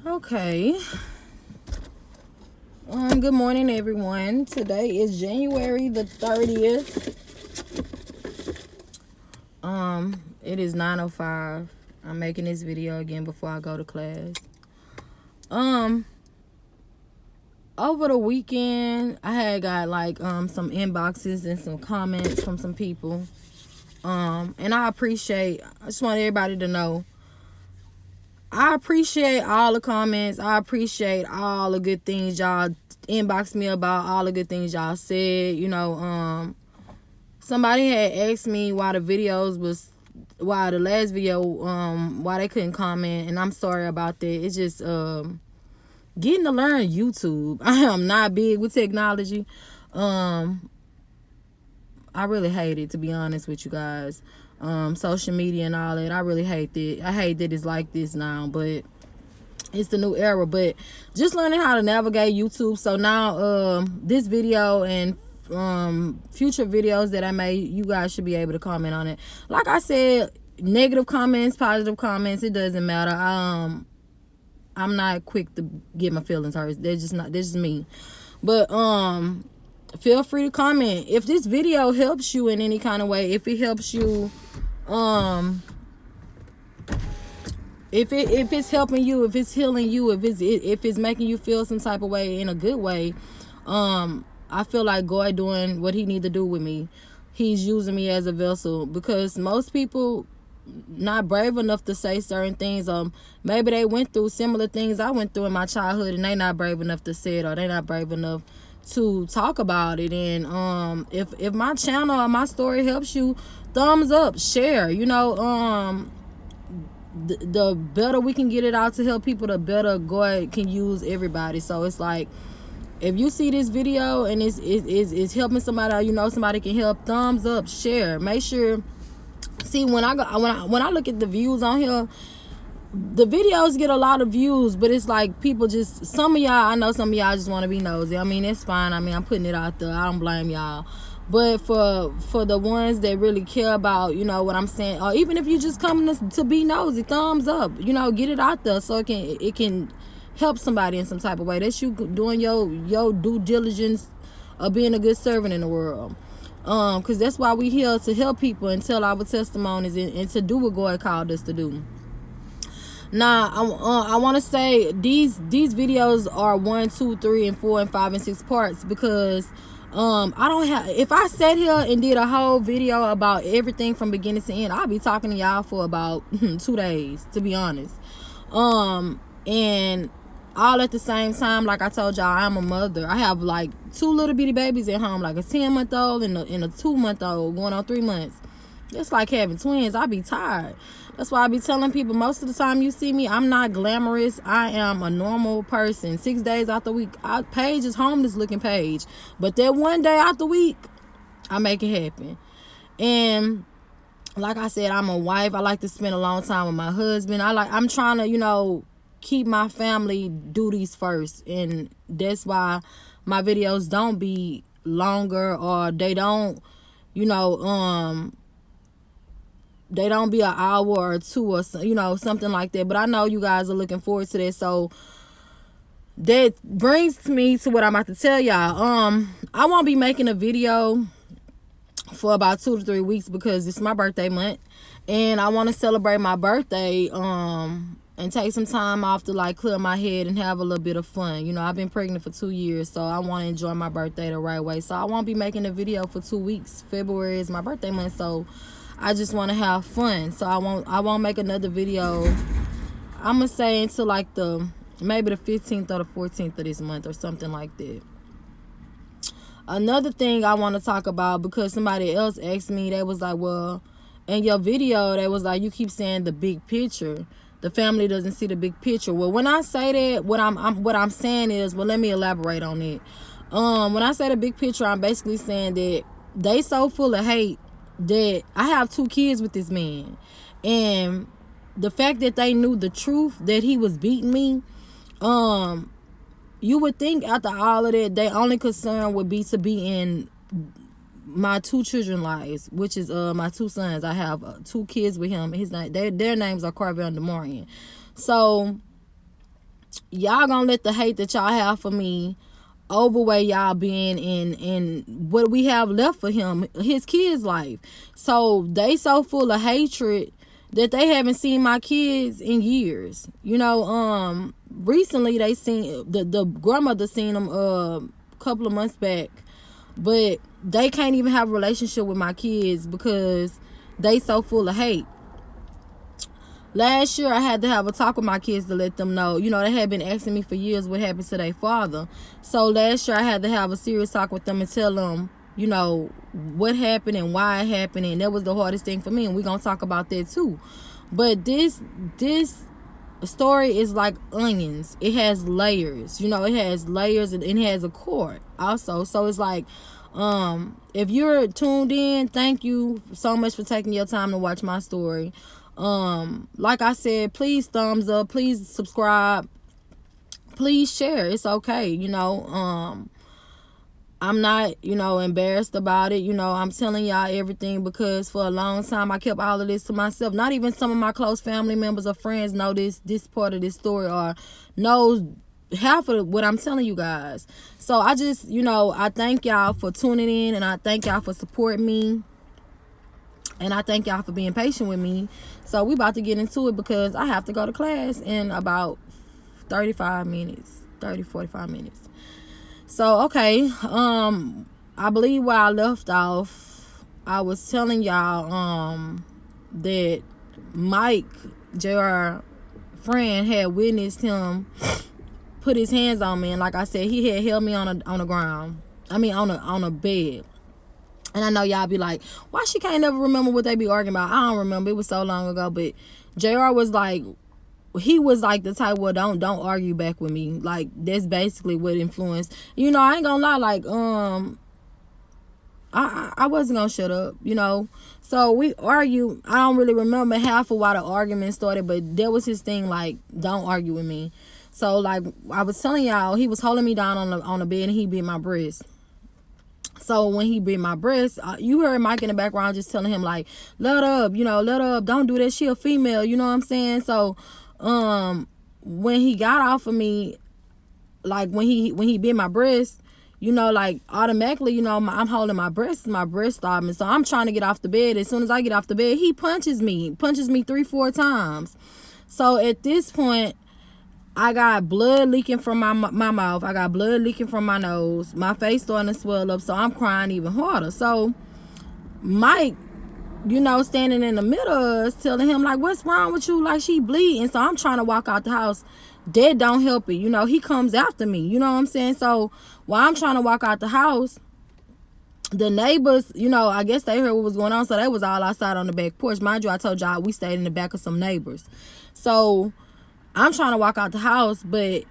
Okay. Good morning, everyone. Today is January the 30th. It is 9:05. I'm making this video again before I go to class. Over the weekend, I had got some inboxes and some comments from some people. And I just want everybody to know, I appreciate all the comments. I appreciate all the good things y'all inboxed me about, all the good things y'all said. Somebody had asked me why the last video, why they couldn't comment, and I'm sorry about that. It's just getting to learn YouTube. I am not big with technology. I really hate it, to be honest with you guys. Social media and all that, I really hate that. I hate that it's like this now, but it's the new era. But just learning how to navigate YouTube. So now this video and future videos that I made, you guys should be able to comment on it. Like I said, negative comments, positive comments, it doesn't matter. I'm not quick to get my feelings hurt. They're just me. But feel free to comment if this video helps you in any kind of way. If it helps you, if it's helping you, if it's healing you, if it's making you feel some type of way in a good way, I feel like God doing what he need to do with me. He's using me as a vessel, because most people not brave enough to say certain things. Maybe they went through similar things I went through in my childhood, and they not brave enough to say it, or they not brave enough to talk about it. And if my channel or my story helps you, thumbs up, share. The better we can get it out to help people, the better God can use everybody. So it's like, if you see this video and it's helping somebody, or somebody can help, thumbs up, share. Make sure. See, when I look at the views on here, the videos get a lot of views, but it's like people just, some of y'all just want to be nosy. I mean, it's fine. I mean, I'm putting it out there. I don't blame y'all. But for the ones that really care about, what I'm saying, or even if you just coming to be nosy, thumbs up. Get it out there so it can help somebody in some type of way. That's you doing your due diligence of being a good servant in the world. Because that's why we here, to help people and tell our testimonies and to do what God called us to do. Now, I want to say these videos are 1, 2, 3, and 4, and 5, and 6 parts, because I don't have. If I sat here and did a whole video about everything from beginning to end, I'll be talking to y'all for about 2 days, to be honest. And all at the same time, like I told y'all, I'm a mother. I have like 2 little bitty babies at home, like a 10-month-old and a 2-month-old going on 3 months. It's like having twins. I be tired. That's why I be telling people, most of the time you see me, I'm not glamorous. I am a normal person. 6 days out the week, Paige is homeless looking Paige. But that one day out the week, I make it happen. And like I said, I'm a wife. I like to spend a long time with my husband. I'm trying to, keep my family duties first. And that's why my videos don't be longer, or they don't, they don't be an hour or 2 or something like that. But I know you guys are looking forward to that. So that brings me to what I'm about to tell y'all. I won't be making a video for about 2 to 3 weeks, because it's my birthday month, and I want to celebrate my birthday and take some time off to clear my head and have a little bit of fun. I've been pregnant for 2 years, so I want to enjoy my birthday the right way. So I won't be making a video for 2 weeks. February is my birthday month, so I just want to have fun. So I won't make another video, I'm gonna say, until maybe the 15th or the 14th of this month, or something like that. Another thing I want to talk about, because somebody else asked me, they was like, well, in your video, they was like, you keep saying the big picture. The family doesn't see the big picture. Well, when I say that, what I'm saying is, well, let me elaborate on it. When I say the big picture, I'm basically saying that they so full of hate that I have 2 kids with this man, and the fact that they knew the truth, that he was beating me, you would think after all of that, their only concern would be to be in my 2 children's lives, which is my 2 sons. I have 2 kids with him. Their names are Carvel and Demarian. So y'all gonna let the hate that y'all have for me overweigh y'all being in what we have left for him, his kids' life. So they so full of hatred that they haven't seen my kids in years. You know, recently they seen the grandmother seen them a couple of months back, but they can't even have a relationship with my kids because they so full of hate. Last year, I had to have a talk with my kids to let them know. You know, they had been asking me for years what happened to their father. So last year, I had to have a serious talk with them and tell them, you know, what happened and why it happened. And that was the hardest thing for me. And we're going to talk about that too. But this story is like onions. It has layers. You know, it has layers and it has a cord also. So it's like, if you're tuned in, thank you so much for taking your time to watch my story. Like I said, please thumbs up, please subscribe, please share. It's okay, you know. I'm not, you know, embarrassed about it. You know, I'm telling y'all everything because for a long time I kept all of this to myself. Not even some of my close family members or friends know this part of this story or knows half of what I'm telling you guys. So I just, you know, I thank y'all for tuning in and I thank y'all for supporting me. And I thank y'all for being patient with me. So we about to get into it because I have to go to class in about 45 minutes. So, okay. I believe where I left off, I was telling y'all that Mike, JR friend, had witnessed him put his hands on me. And like I said, he had held me on the ground. I mean, on a bed. And I know y'all be like, why she can't never remember what they be arguing about? I don't remember. It was so long ago. But JR was like, he was like the type, well, don't argue back with me. Like, that's basically what influenced. You know, I ain't gonna lie. Like, I wasn't gonna shut up, you know. So we argue. I don't really remember half of why the argument started. But that was his thing, like, don't argue with me. So, like, I was telling y'all, he was holding me down on the bed and he beat my breast. So when he beat my breast, you heard Mike in the background just telling him, like, let up, you know, let up, don't do that, she a female, you know what I'm saying? So when he got off of me, like when he beat my breast, you know, like automatically, you know, I'm holding my breast throbbing. So I'm trying to get off the bed. As soon as I get off the bed, he punches me 3-4 times. So at this point, I got blood leaking from my mouth. I got blood leaking from my nose. My face starting to swell up, so I'm crying even harder. So Mike, you know, standing in the middle of us, telling him, like, what's wrong with you? Like, she bleeding. So I'm trying to walk out the house. That don't help it. You know, he comes after me. You know what I'm saying? So while I'm trying to walk out the house, the neighbors, you know, I guess they heard what was going on. So they was all outside on the back porch. Mind you, I told y'all we stayed in the back of some neighbors. So I'm trying to walk out the house, but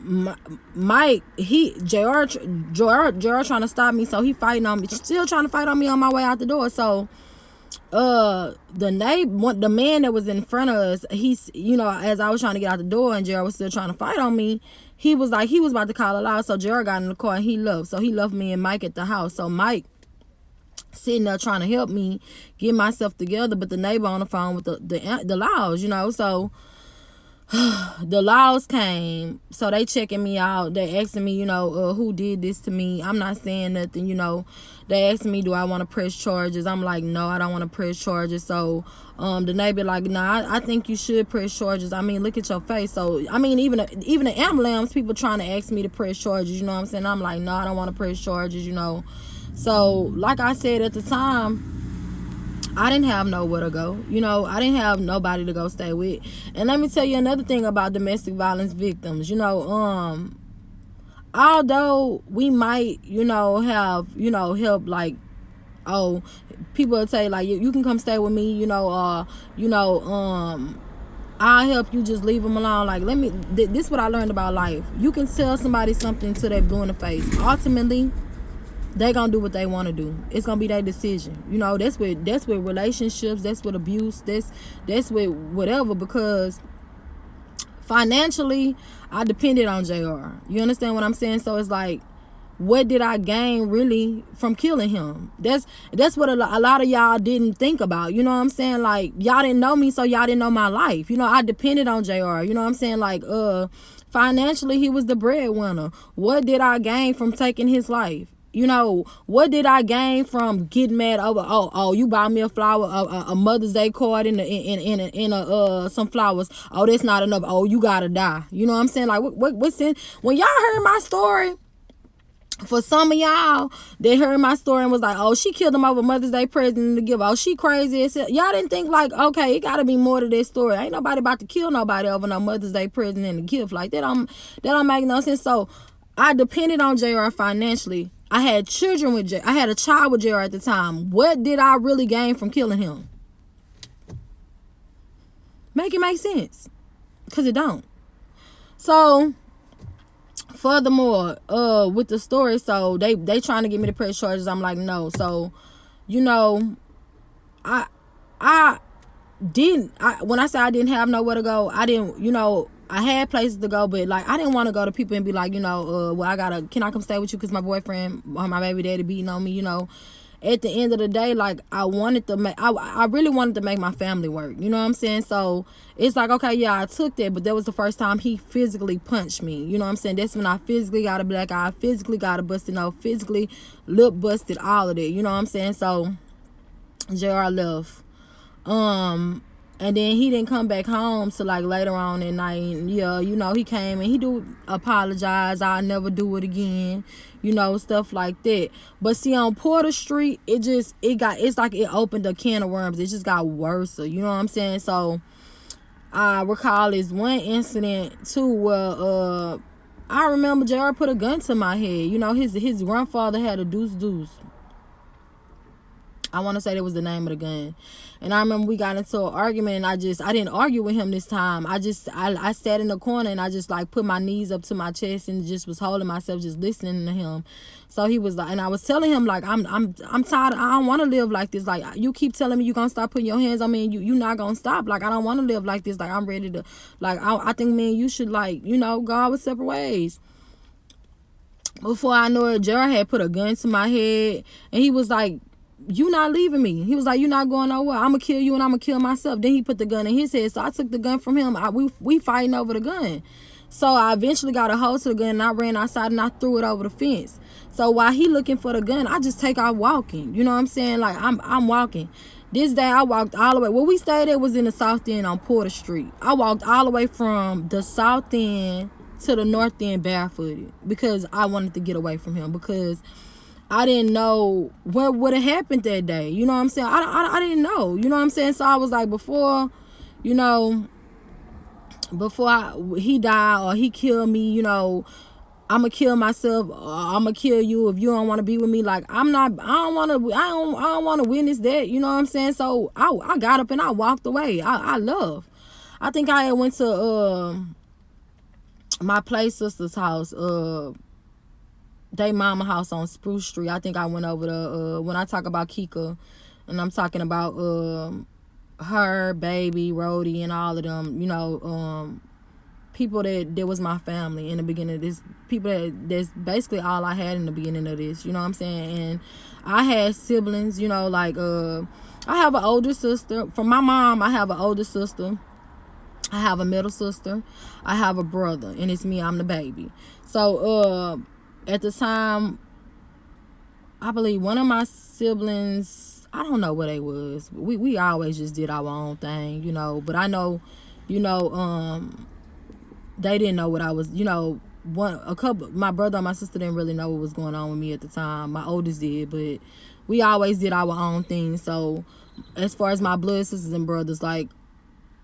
Mike, JR trying to stop me, so he fighting on me, still trying to fight on me on my way out the door. So the man that was in front of us, he's, you know, as I was trying to get out the door and JR was still trying to fight on me, he was about to call it out. So JR got in the car and he left. So he left me and Mike at the house. So Mike sitting there trying to help me get myself together, but the neighbor on the phone with the Laos, you know. So the laws came, so they checking me out. They asking me, you know, who did this to me. I'm not saying nothing, you know. They asking me, do I want to press charges? I'm like, no, I don't want to press charges. So the neighbor like, nah, I think you should press charges. I mean, look at your face. So I mean, even the ambulance people trying to ask me to press charges, you know what I'm saying? I'm like, no, I don't want to press charges, you know. So like I said at the time, I didn't have nowhere to go. You know, I didn't have nobody to go stay with. And let me tell you another thing about domestic violence victims. You know, although we might, you know, have, you know, help, like, oh, people will say, like, you can come stay with me, you know, I'll help you, just leave them alone. Like, this is what I learned about life. You can tell somebody something till they're blue in the face. Ultimately, they gonna do what they want to do. It's gonna be their decision. You know, that's with relationships, that's with abuse, that's with whatever, because financially I depended on JR. You understand what I'm saying? So it's like, what did I gain really from killing him? That's what a lot of y'all didn't think about. You know what I'm saying? Like, y'all didn't know me, so y'all didn't know my life. You know, I depended on JR. You know what I'm saying? Like, financially, he was the breadwinner. What did I gain from taking his life? You know, what did I gain from getting mad over? Oh, you bought me a flower, a Mother's Day card in some flowers. Oh, that's not enough. Oh, you gotta die. You know what I'm saying? Like, what's in? When y'all heard my story, for some of y'all that heard my story and was like, oh, she killed him over Mother's Day present to give. Oh, she crazy. Y'all didn't think like, okay, it gotta be more to this story. Ain't nobody about to kill nobody over no Mother's Day present and a gift. Like, that don't make no sense. So I depended on JR financially. I had children with I had a child with JR at the time. What did I really gain from killing him? Make it make sense. Because it don't. So, furthermore, with the story, so they trying to get me to press charges. I'm like, no. So, you know, when I say I didn't have nowhere to go, I didn't, you know, I had places to go, but like, I didn't want to go to people and be like, you know, well, can I come stay with you because my boyfriend or my baby daddy beating on me, you know. At the end of the day, like, I really wanted to make my family work, you know what I'm saying? So it's like, okay, yeah, I took that, but that was the first time he physically punched me, you know what I'm saying? That's when I physically got a black eye, physically got a busted nose, physically lip busted, all of that, you know what I'm saying? So JR left. And then he didn't come back home till like later on at night. And yeah, you know, he came and he do apologize. I'll never do it again. You know, stuff like that. But see, on Porter Street, it's like it opened a can of worms. It just got worse. You know what I'm saying? So I recall this one incident too where I remember JR put a gun to my head. You know, his grandfather had a deuce. I want to say that was the name of the gun. And I remember we got into an argument, and I didn't argue with him this time. I sat in the corner and I just like put my knees up to my chest and just was holding myself, just listening to him. So he was like, and I was telling him like, I'm tired. I don't want to live like this. Like, you keep telling me you gonna stop putting your hands on me, and you not gonna stop. Like, I don't want to live like this. Like, I'm ready to, like, I think me and you should, like, you know, go our separate ways. Before I knew it, Jared had put a gun to my head, and he was like, you not leaving me. He was like, you not going nowhere. I'm going to kill you and I'm going to kill myself. Then he put the gun in his head. So I took the gun from him. We fighting over the gun. So I eventually got a hold to the gun, and I ran outside and I threw it over the fence. So while he looking for the gun, I just take off walking. You know what I'm saying? Like, I'm walking. This day I walked all the way. Where we stayed at was in the South End on Porter Street. I walked all the way from the South End to the North End barefooted because I wanted to get away from him, because I didn't know what would have happened that day. You know what I'm saying? I didn't know. You know what I'm saying? So I was like, before he died or he killed me, you know, I'm going to kill myself, or I'm going to kill you if you don't want to be with me. Like, I don't want to witness that. You know what I'm saying? So I got up and I walked away. I think I had went to my play sister's house, they mama house on Spruce Street. I think I went over to, when I talk about Kika, and I'm talking about her, baby, Rhodey, and all of them, you know, people that was my family in the beginning of this, people that's basically all I had in the beginning of this, you know what I'm saying? And I had siblings, you know, like, I have an older sister. From my mom, I have an older sister. I have a middle sister. I have a brother, and it's me, I'm the baby. So, at the time, I believe one of my siblings, I don't know what they was. We always just did our own thing, you know. But I know, you know, they didn't know what I was, you know. My brother and my sister didn't really know what was going on with me at the time. My oldest did, but we always did our own thing. So as far as my blood sisters and brothers, like,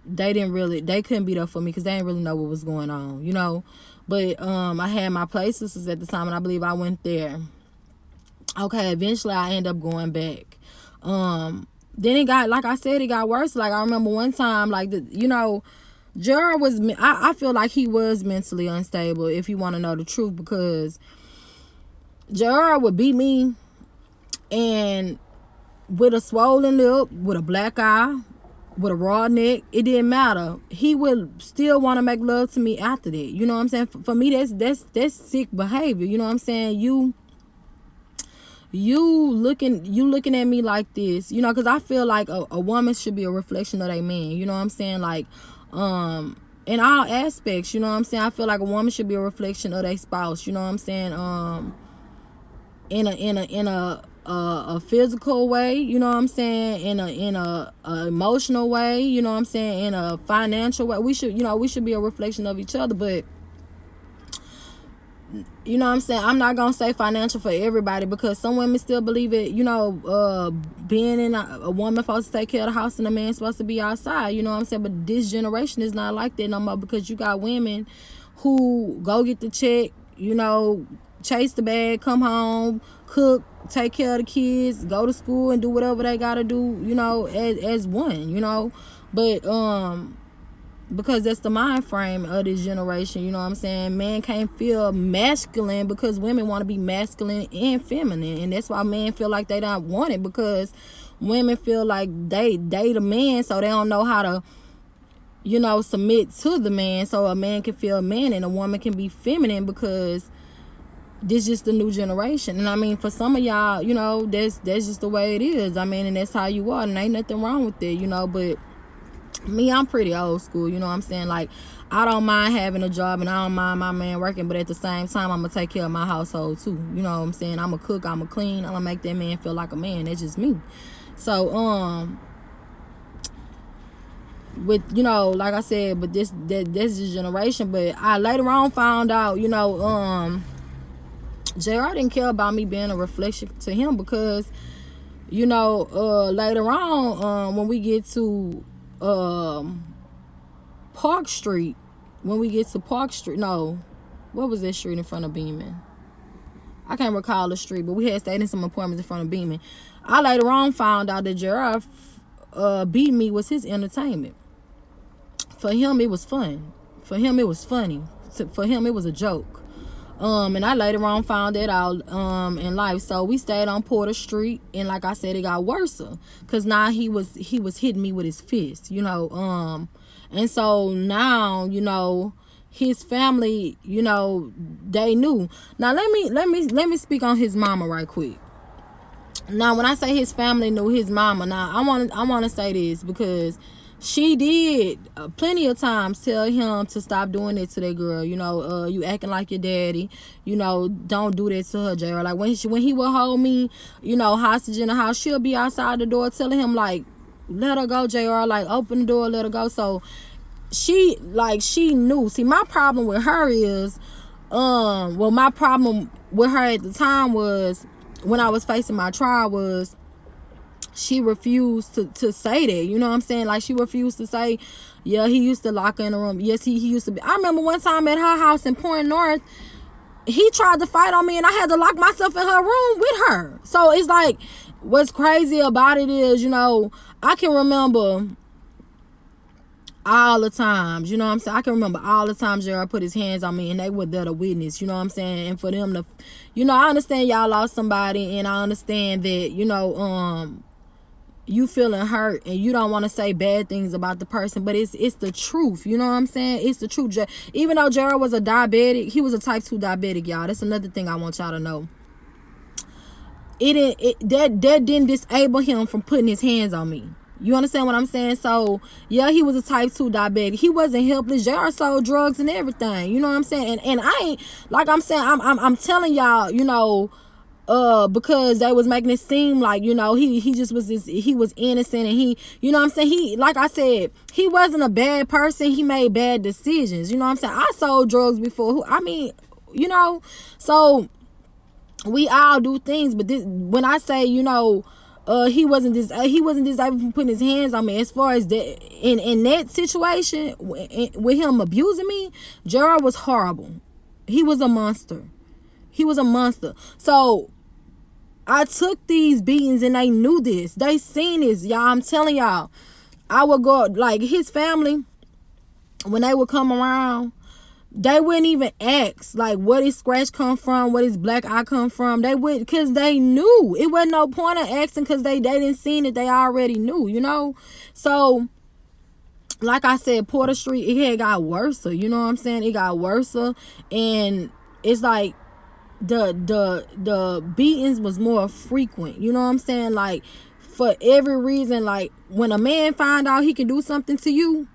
they couldn't be there for me because they didn't really know what was going on, you know. But I had my play sisters at the time, and I believe I went there. Okay, eventually I ended up going back. Then it got, like I said, it got worse. Like, I remember one time, like, you know, Jared was, I feel like he was mentally unstable, if you want to know the truth, because Jared would beat me, and with a swollen lip, with a black eye, with a raw neck, it didn't matter. He would still want to make love to me after that. You know what I'm saying? For me, that's sick behavior. You know what I'm saying? You you looking at me like this, you know, because I feel like a woman should be a reflection of their man, you know what I'm saying, like in all aspects, you know what I'm saying. I feel like a woman should be a reflection of their spouse, you know what I'm saying, in a physical way, you know what I'm saying, in a emotional way, you know what I'm saying, in a financial way. We should be a reflection of each other. But you know what I'm saying, I'm not gonna say financial for everybody, because some women still believe it, you know, being in a woman supposed to take care of the house and a man supposed to be outside, you know what I'm saying. But this generation is not like that no more, because you got women who go get the check, you know, chase the bag, come home, cook, take care of the kids, go to school, and do whatever they gotta do, you know, as one, you know. But because that's the mind frame of this generation, you know what I'm saying. Men can't feel masculine because women want to be masculine and feminine, and that's why men feel like they don't want it, because women feel like they the man, so they don't know how to, you know, submit to the man, so a man can feel man and a woman can be feminine, because this is just the new generation. And I mean, for some of y'all, you know, that's just the way it is. I mean, and that's how you are, and ain't nothing wrong with it, you know. But me, I'm pretty old school, you know what I'm saying. Like, I don't mind having a job and I don't mind my man working, but at the same time, I'm gonna take care of my household too, you know what I'm saying. I'm gonna cook, I'm gonna clean, I'm gonna make that man feel like a man. That's just me. So with, you know, like I said, but that's this generation. But I later on found out, you know, JR didn't care about me being a reflection to him, because, you know, later on, when we get to Park Street, no, what was that street in front of Beeman? I can't recall the street, but we had stayed in some apartments in front of Beeman. I later on found out that Gerard beating me was his entertainment. For him, it was fun. For him, it was funny. For him, it was a joke. And I later on found that out in life. So we stayed on Porter Street, and like I said, it got worse, because now he was hitting me with his fist, you know. And so now, you know, his family, you know, they knew. Now let me speak on his mama right quick. Now when I say his family knew, his mama, now I want to say this, because she did plenty of times tell him to stop doing it to that girl. You know, you acting like your daddy. You know, don't do that to her, JR. Like when he would hold me, you know, hostage in the house, she'll be outside the door telling him, like, let her go, JR. Like, open the door, let her go. So she knew. See, my problem with her is, my problem with her at the time was, when I was facing my trial, was she refused to say that, you know what I'm saying. Like, she refused to say, yeah, he used to lock her in the room. Yes, he used to be. I remember one time at her house in Point North, he tried to fight on me, and I had to lock myself in her room with her. So it's like, what's crazy about it is, you know, I can remember all the times, you know what I'm saying. I can remember all the times Gerard put his hands on me, and they were there to witness, you know what I'm saying. And for them to, you know, I understand y'all lost somebody, and I understand that, you know, you feeling hurt and you don't want to say bad things about the person, but it's the truth, you know what I'm saying. It's the truth. Even though Gerald was a diabetic, he was a type 2 diabetic, y'all. That's another thing I want y'all to know. That didn't disable him from putting his hands on me. You understand what I'm saying? So yeah, he was a type 2 diabetic. He wasn't helpless. JR sold drugs and everything, you know what I'm saying. And I ain't, like I'm saying, I'm telling y'all, you know, because they was making it seem like, you know, he just was he was innocent, and he, you know what I'm saying, he, like I said, he wasn't a bad person. He made bad decisions, you know what I'm saying. I sold drugs before. I mean, you know, so we all do things. But this, when I say, you know, he wasn't disabled from putting his hands on me. As far as that, in that situation with him abusing me, Gerard was horrible. He was a monster. So I took these beatings, and they knew this. They seen this, y'all. I'm telling y'all. I would go, like, his family, when they would come around, they wouldn't even ask, like, where his scratch come from, where his black eye come from. They would, because they knew. It wasn't no point of asking, because they didn't see it. They already knew, you know. So, like I said, Porter Street, it had got worse, you know what I'm saying. It got worse, and it's like, the beatings was more frequent. You know what I'm saying? Like, for every reason, like when a man find out he can do something to you,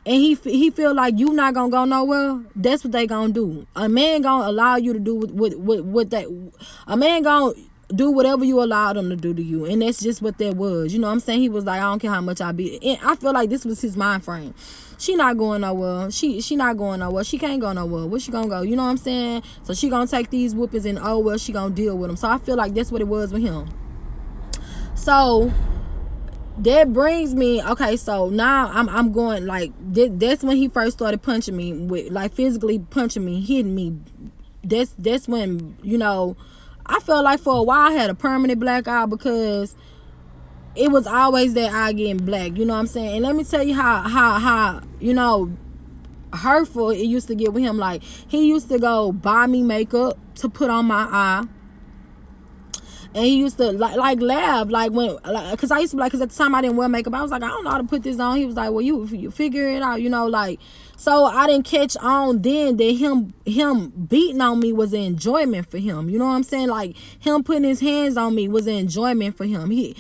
and he feel like you not gonna go nowhere, that's what they gonna do. A man gonna allow you to do what that, a man gonna do whatever you allow them to do to you, and that's just what that was. You know what I'm saying? He was like, I don't care how much I beat. And I feel like this was his mind frame. She not going nowhere. She not going nowhere. She can't go nowhere. Where she gonna go? You know what I'm saying? So she gonna take these whoopings, and oh well, she gonna deal with them. So I feel like that's what it was with him. So that brings me, okay, so now I'm going, like, that's when he first started punching me, with like physically punching me, hitting me. That's when, you know, I felt like for a while I had a permanent black eye, because it was always that eye getting black. You know what I'm saying? And let me tell you how you know, hurtful it used to get with him. Like, he used to go buy me makeup to put on my eye. And he used to like laugh, like, when, like, because I used to be like, because at the time I didn't wear makeup, I was like, I don't know how to put this on. He was like, well, you figure it out, you know, like. So I didn't catch on then that him beating on me was an enjoyment for him. You know what I'm saying? Like, him putting his hands on me was an enjoyment for him. He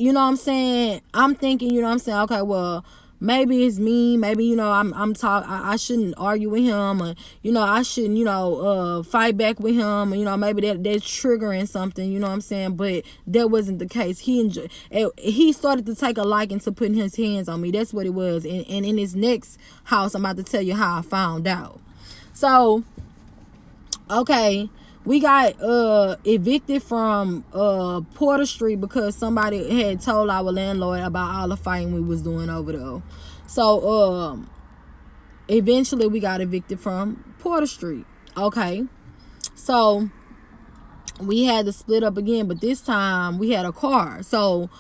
you know what I'm saying? I'm thinking, you know what I'm saying? Okay, well, maybe it's me. Maybe, you know, I shouldn't argue with him, or, you know, I shouldn't, you know, fight back with him, or, you know, maybe that's triggering something, you know what I'm saying? But that wasn't the case. He started to take a liking to putting his hands on me. That's what it was. And in his next house, I'm about to tell you how I found out. So, okay, we got evicted from Porter Street because somebody had told our landlord about all the fighting we was doing over there. So eventually we got evicted from Porter Street. Okay, so we had to split up again, but this time we had a car. So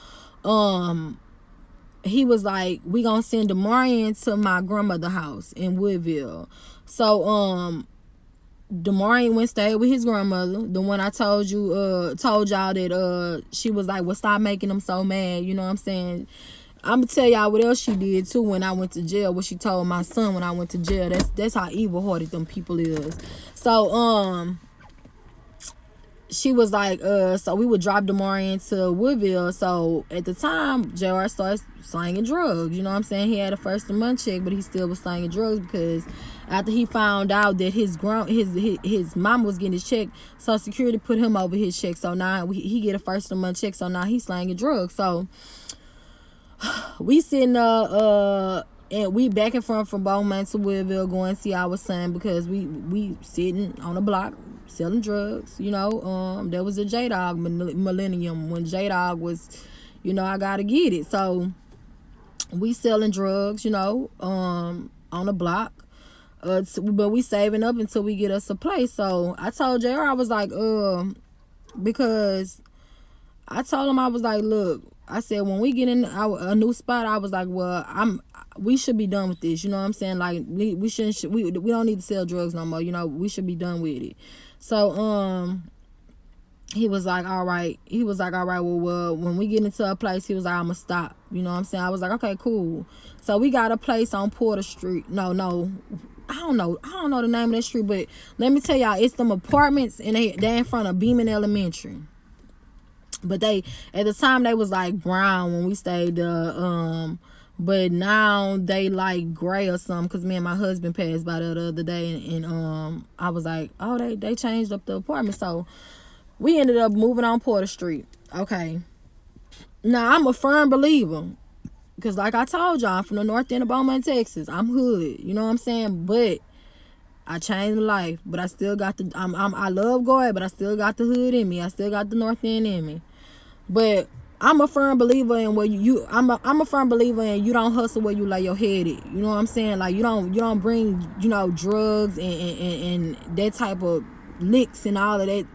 he was like, we gonna send Demarion to my grandmother's house in Woodville. So Demarion went stayed with his grandmother, the one I told y'all that she was like, well, stop making them so mad. You know what I'm saying? I'm gonna tell y'all what else she did too when I went to jail. What she told my son when I went to jail. That's how evil-hearted them people is. So she was like, so we would drop Demarion to Woodville. So at the time, JR started slanging drugs. You know what I'm saying? He had a first of month check, but he still was slanging drugs because after he found out that his mom was getting his check, Social Security put him over his check. So now he get a first of month check. So now he's slanging drugs. So we sitting and we back and forth from Beaumont to Woodville going to see our son, because we sitting on the block selling drugs. You know, there was a J-Dog millennium when J-Dog was, you know, I gotta get it. So we selling drugs, you know, on the block. But we saving up until we get us a place. So I told JR, I was like, because I told him, I was like, look, I said, when we get in a new spot, I was like, well, we should be done with this. You know what I'm saying? Like, we shouldn't, we don't need to sell drugs no more. You know, we should be done with it. So, he was like, all right. He was like, all right, well, when we get into a place, he was like, I'm going to stop. You know what I'm saying? I was like, okay, cool. So we got a place on Porter Street. No. I don't know the name of that street, but let me tell y'all, it's them apartments, and they're in front of Beeman Elementary. But at the time, they was like brown when we stayed there. But now they like gray or something, because me and my husband passed by there the other day, and I was like, oh, they changed up the apartment. So we ended up moving on Porter Street. Okay. Now, I'm a firm believer, because like I told y'all, I'm from the north end of Beaumont, Texas. I'm hood. You know what I'm saying? But I changed my life. But I still got I love God, but I still got the hood in me. I still got the north end in me. But I'm a firm believer in where I'm a firm believer in you don't hustle where you lay your head at. You know what I'm saying? Like, you don't bring, you know, drugs and that type of licks and all of that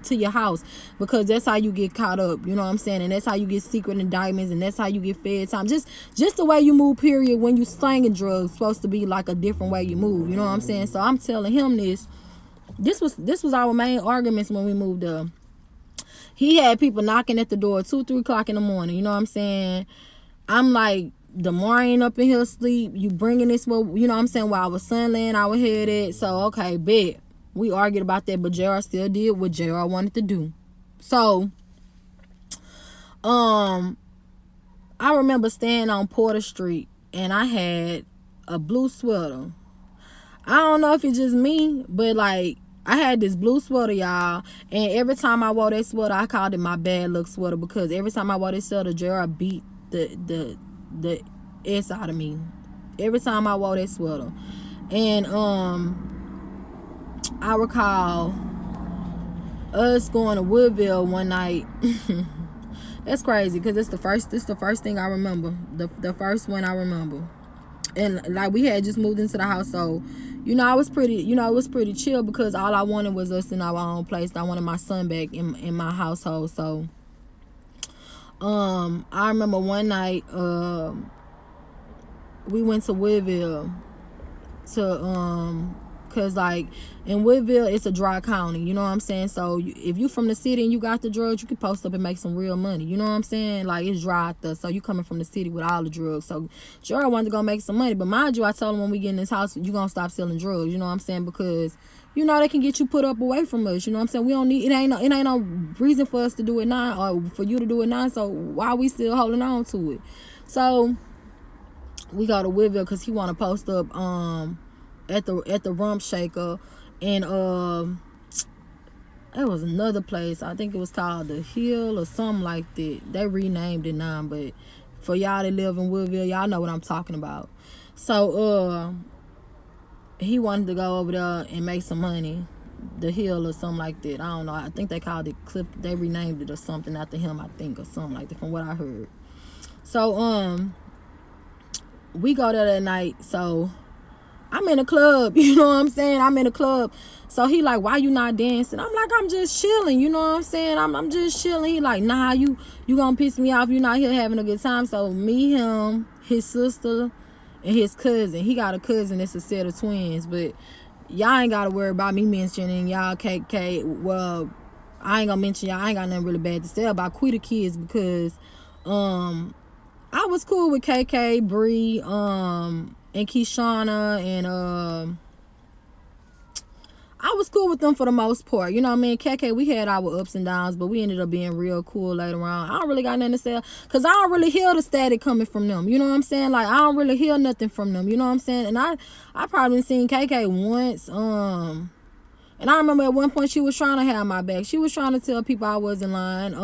to your house, because that's how you get caught up. You know what I'm saying? And that's how you get secret indictments, and that's how you get fed time. Just the way you move, period. When you slanging drugs, supposed to be like a different way you move. You know what I'm saying? So I'm telling him this. This was our main arguments when we moved up. He had people knocking at the door 2-3 o'clock in the morning. You know what I'm saying? I'm like, Demarion up in here asleep. You bringing this, well, you know what I'm saying, while our son laying our head at. So, okay, bet. We argued about that, but JR still did what JR wanted to do. So, I remember staying on Porter Street, and I had a blue sweater. I don't know if it's just me, but like, I had this blue sweater, y'all, and every time I wore that sweater, I called it my bad luck sweater, because every time I wore this sweater, JR beat the S out of me. Every time I wore that sweater. And I recall us going to Woodville one night. That's crazy, because it's the first thing I remember. The first one I remember. And like, we had just moved into the house, so it was pretty chill, because all I wanted was us in our own place. I wanted my son back in my household. So I remember one night we went to Woodville to cause like in Woodville it's a dry county, you know what I'm saying? So if you from the city and you got the drugs, you can post up and make some real money, you know what I'm saying? Like, it's dry out there, so you coming from the city with all the drugs. So sure, I wanted to go make some money, but mind you, I told him when we get in this house, you gonna stop selling drugs, you know what I'm saying? Because they can get you put up away from us, you know what I'm saying? We don't need it. Ain't no reason for us to do it now, or for you to do it now. So why are we still holding on to it? So we go to Woodville because he want to post up at the Rump Shaker, and it was another place. I think it was called the Hill or something like that. They renamed it now, but for y'all that live in Woodville, y'all know what I'm talking about. So he wanted to go over there and make some money, the Hill or something like that. I don't know. I think they called it Clip. They renamed it or something after him, I think, or something like that, from what I heard. So we go there that night. So I'm in a club, you know what I'm saying? I'm in a club. So he like, why you not dancing? I'm like, I'm just chilling, you know what I'm saying? I'm just chilling. He like, nah, you gonna piss me off. You not here having a good time. So me, him, his sister, and his cousin. He got a cousin that's a set of twins, but y'all ain't gotta worry about me mentioning y'all KK. Well, I ain't gonna mention y'all. I ain't got nothing really bad to say about Quita kids, because I was cool with KK, Bree, and Keshana, and I was cool with them for the most part. You know what I mean? KK, we had our ups and downs, but we ended up being real cool later on. I don't really got nothing to say, because I don't really hear the static coming from them. You know what I'm saying? Like, I don't really hear nothing from them. You know what I'm saying? And I probably seen KK once. And I remember at one point she was trying to have my back. She was trying to tell people I wasn't lying.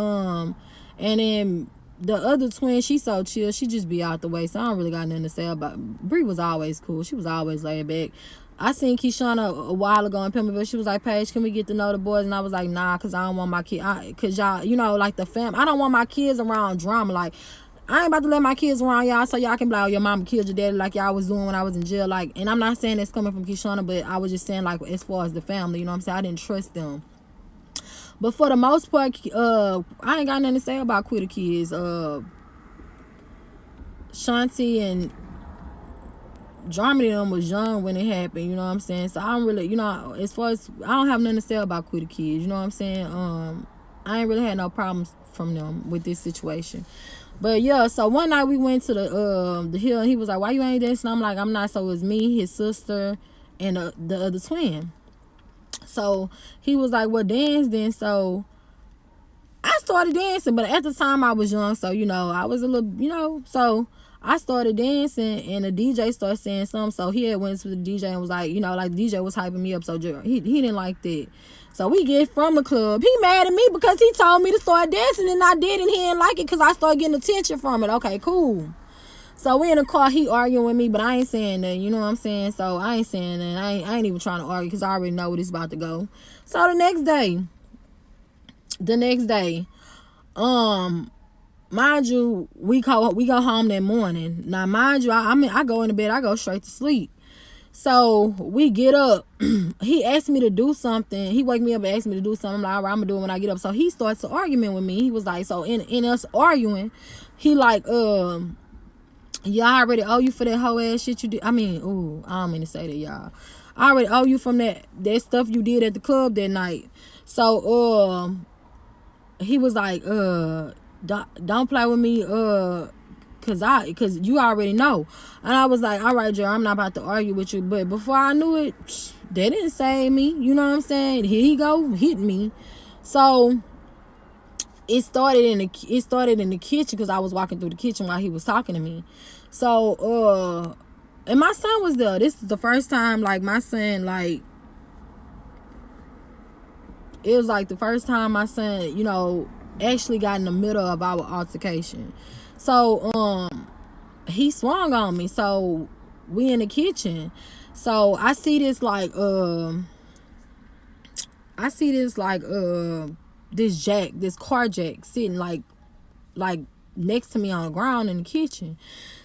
And then the other twin, she so chill. She just be out the way. So I don't really got nothing to say about. Bree was always cool. She was always laid back. I seen Keshana a while ago in Pimmerville. She was like, Paige, can we get to know the boys? And I was like, nah, because I don't want my kid. Because y'all, like the fam. I don't want my kids around drama. Like, I ain't about to let my kids around y'all so y'all can be like, oh, your mama killed your daddy like y'all was doing when I was in jail. Like, and I'm not saying that's coming from Keshana, but I was just saying, like, as far as the family, you know what I'm saying? I didn't trust them. But for the most part, I ain't got nothing to say about Quita kids. Shanti and Germany them was young when it happened, you know what I'm saying? So I don't really, as far as, I don't have nothing to say about Quita kids, you know what I'm saying? I ain't really had no problems from them with this situation. But yeah, so one night we went to the Hill, and he was like, why you ain't dancing? I'm like, I'm not. So it was me, his sister, and the other twin. So he was like, well, dance then. So I started dancing, but at the time I was young, so I was a little, so I started dancing, and the DJ started saying something. So he had went to the DJ and was like, like the DJ was hyping me up, so he didn't like that. So we get from the club. He mad at me because he told me to start dancing, and I did, and he didn't like it because I started getting attention from it. Okay, cool. So we in the car, he arguing with me, but I ain't saying that, you know what I'm saying? So I ain't saying that. I ain't even trying to argue because I already know what it's about to go. So the next day, mind you, we go home that morning. Now, mind you, I go into bed, I go straight to sleep. So we get up. He asked me to do something. He wake me up and asked me to do something. I'm like, all right, I'm gonna do it when I get up. So he starts an argument with me. He was like, so in us arguing, he like, yeah, I already owe you for that whole ass shit you did. I mean, I don't mean to say that, y'all. I already owe you from that stuff you did at the club that night. So he was like, don't play with me, because you already know. And I was like, all right, Joe, I'm not about to argue with you. But before I knew it, they didn't save me. You know what I'm saying? Here he go, hit me. So it started in the kitchen, because I was walking through the kitchen while he was talking to me. So and my son was there. This is the first time, like, my son, like, it was like the first time my son, you know, actually got in the middle of our altercation. So he swung on me. So we in the kitchen. So I see this like this car jack sitting like next to me on the ground in the kitchen.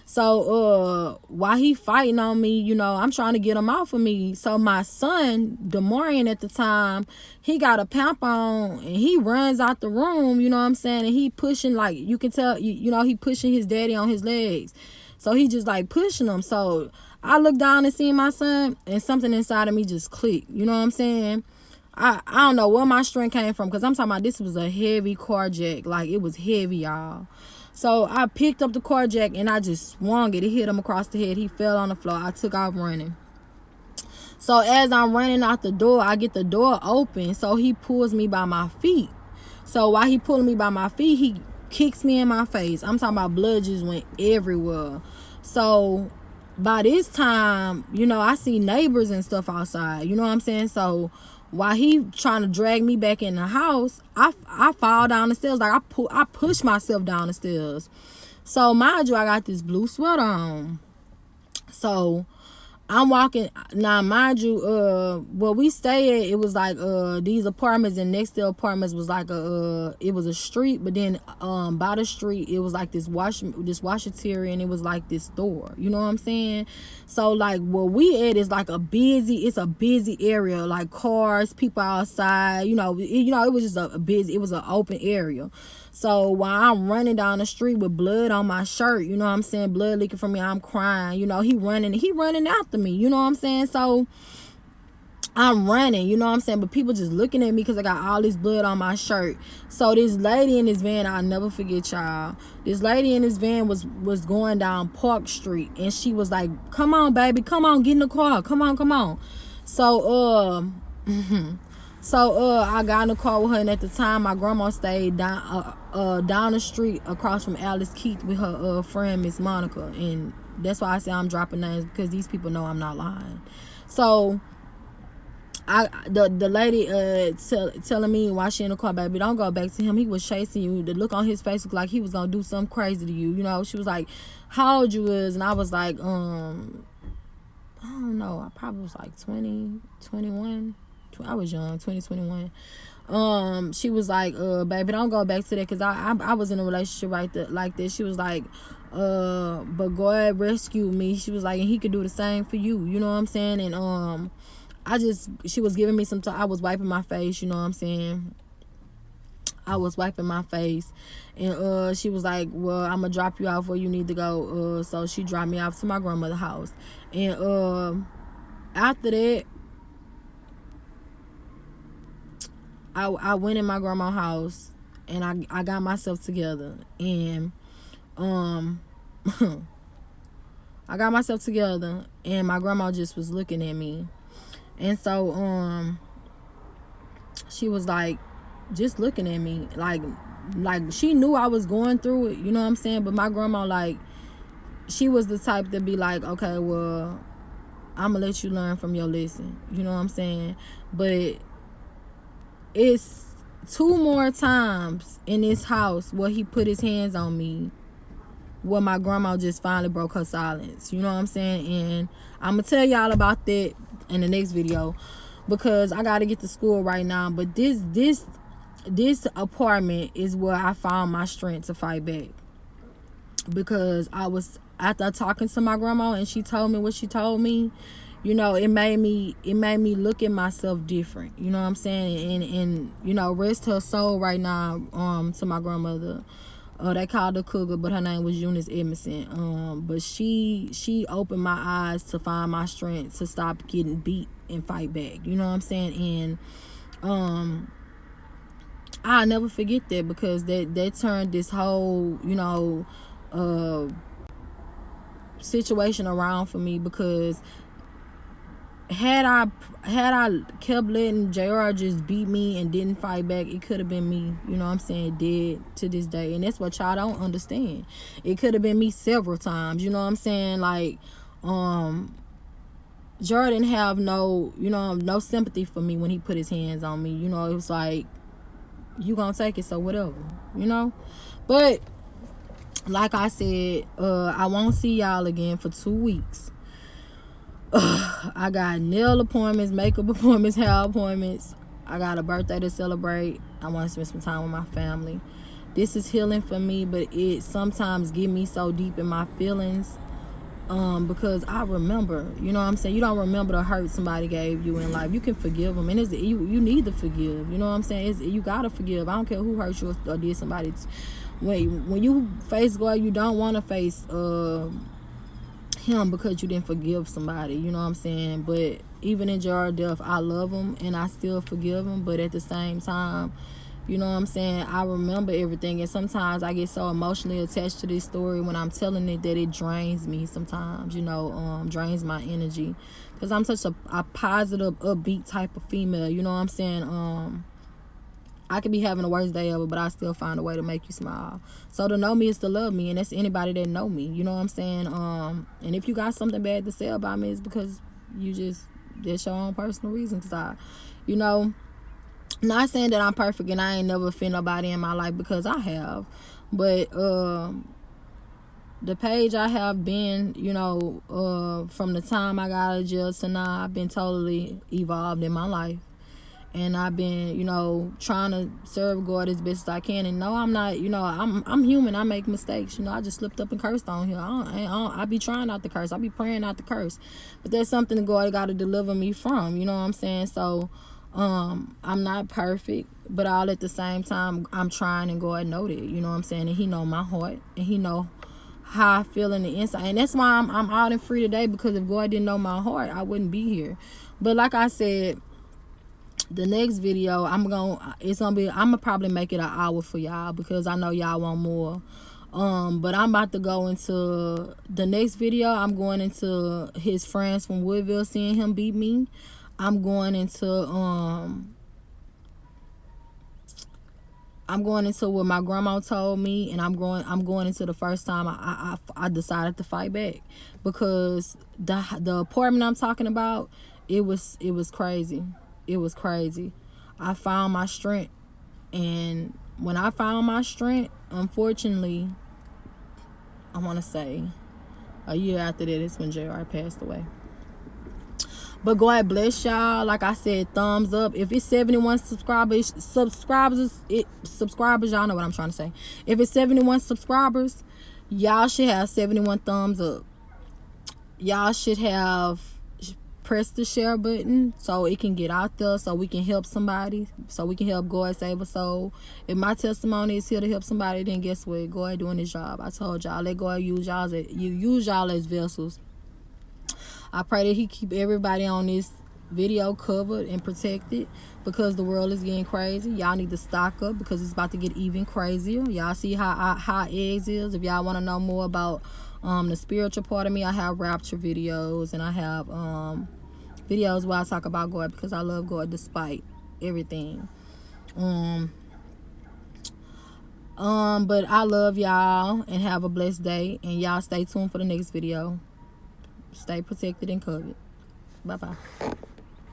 So while he fighting on me, you know, I'm trying to get him off of me. So my son, Demarian at the time, he got a pamp on and he runs out the room, you know what I'm saying? And he pushing, like, you can tell, you know, he pushing his daddy on his legs. So he just like pushing him. So I look down and see my son, and something inside of me just clicked. You know what I'm saying? I don't know where my strength came from, because I'm talking about this was a heavy car jack. Like, it was heavy, y'all. So I picked up the car jack and I just swung it. It hit him across the head. He fell on the floor. I took off running. So as I'm running out the door, I get the door open. So he pulls me by my feet. So while he pulling me by my feet, he kicks me in my face. I'm talking about blood just went everywhere. So by this time, you know, I see neighbors and stuff outside. You know what I'm saying? So while he trying to drag me back in the house, I fall down the stairs. Like, I push myself down the stairs. So mind you, I got this blue sweater on. So I'm walking now, mind you, where we stay at, it was like these apartments, and next to the apartments was like it was a street, but then by the street it was like this washateria, and it was like this store. You know what I'm saying? So like where we at is like it's a busy area, like cars, people outside. You know, it was just it was an open area. So while I'm running down the street with blood on my shirt, you know what I'm saying, blood leaking from me, I'm crying, you know, he running after me, you know what I'm saying? So I'm running, you know what I'm saying, but people just looking at me because I got all this blood on my shirt. So this lady in this van, I'll never forget, y'all. This lady in this van was going down Park Street, and she was like, come on, baby, come on, get in the car, come on. So I got in the car with her, and at the time my grandma stayed down the street across from Alice Keith with her friend Miss Monica, and that's why I say I'm dropping names, because these people know I'm not lying. So the lady telling me while she in the car, baby, don't go back to him, he was chasing you. The look on his face looked like he was gonna do something crazy to you. You know, she was like, how old you is? And I was like, I don't know, I probably was like 20, 21. I was young, 21. She was like, baby, don't go back to that, because I was in a relationship like this. She was like, but God rescued me. She was like, and he could do the same for you. You know what I'm saying? And she was giving me some time. I was wiping my face, you know what I'm saying? I was wiping my face, and she was like, well, I'm gonna drop you off where you need to go. So she dropped me off to my grandmother's house. And after that, I went in my grandma's house, and I got myself together, and I got myself together, and my grandma just was looking at me. And so she was like just looking at me like she knew I was going through it, you know what I'm saying? But my grandma, like, she was the type to be like, okay, well, I'm gonna let you learn from your lesson, you know what I'm saying? But it's 2 more times in this house where he put his hands on me, where my grandma just finally broke her silence, you know what I'm saying? And I'm gonna tell y'all about that in the next video, because I gotta get to school right now. But this apartment is where I found my strength to fight back, because I was, after talking to my grandma and she told me what she told me, you know, it made me look at myself different, you know what I'm saying? And you know, rest her soul right now to my grandmother. They called her Cougar, but her name was Eunice Edmondson. But she opened my eyes to find my strength to stop getting beat and fight back, you know what I'm saying? And I'll never forget that, because that turned this whole, you know, situation around for me, because had I kept letting JR just beat me and didn't fight back, it could have been me, you know what I'm saying, dead to this day. And that's what y'all don't understand. It could have been me several times, you know what I'm saying? Like, JR didn't have no sympathy for me when he put his hands on me. You know, it was like, you gonna take it, so whatever, you know? But like I said, I won't see y'all again for 2 weeks. I got nail appointments, makeup appointments, hair appointments. I got a birthday to celebrate. I want to spend some time with my family. This is healing for me, but it sometimes get me so deep in my feelings, because I remember, you know what I'm saying? You don't remember the hurt somebody gave you in life. You can forgive them, and you need to forgive. You know what I'm saying? You gotta forgive. I don't care who hurt you or did somebody. When you face God, you don't want to face him because you didn't forgive somebody, you know what I'm saying? But even in JR death, I love him and I still forgive him, but at the same time, you know what I'm saying, I remember everything, and sometimes I get so emotionally attached to this story when I'm telling it that it drains me sometimes, you know, drains my energy, because I'm such a positive, upbeat type of female, you know what I'm saying? I could be having the worst day ever, but I still find a way to make you smile. So to know me is to love me, and that's anybody that know me. You know what I'm saying? And if you got something bad to say about me, it's because that's your own personal reason. Cause you know, not saying that I'm perfect and I ain't never offend nobody in my life, because I have. But the page I have been, you know, from the time I got out of jail to now, I've been totally evolved in my life. And I've been, you know, trying to serve God as best as I can. And no, I'm not, you know, I'm human. I make mistakes. You know, I just slipped up and cursed on here. I be trying not to curse. I be praying not to curse. But there's something that God got to deliver me from. You know what I'm saying? So, I'm not perfect. But all at the same time, I'm trying, and God know that. You know what I'm saying? And He know my heart. And He know how I feel in the inside. And that's why I'm out and free today. Because if God didn't know my heart, I wouldn't be here. But like I said, the next video, I'm gonna probably make it an hour for y'all, because I know y'all want more. But I'm about to go into the next video. I'm going into his friends from Woodville seeing him beat me. I'm going into what my grandma told me, and I'm going into the first time I decided to fight back, because the apartment I'm talking about, it was crazy. It was crazy. I found my strength, and when I found my strength, unfortunately, I want to say a year after that is when JR passed away. But God bless y'all. Like I said, thumbs up. If it's 71 subscribers, y'all know what I'm trying to say. If it's 71 subscribers, y'all should have 71 thumbs up. Y'all should have press the share button so it can get out there, so we can help somebody, so we can help God save a soul. If my testimony is here to help somebody, then guess what? God doing his job. I told y'all, let God use y'all as vessels. I pray that He keep everybody on this video covered and protected, because the world is getting crazy. Y'all need to stock up, because it's about to get even crazier. Y'all see how eggs is. If y'all want to know more about the spiritual part of me, I have rapture videos, and I have videos where I talk about God, because I love God despite everything. But I love y'all, and have a blessed day, and y'all stay tuned for the next video. Stay protected and covered. Bye bye.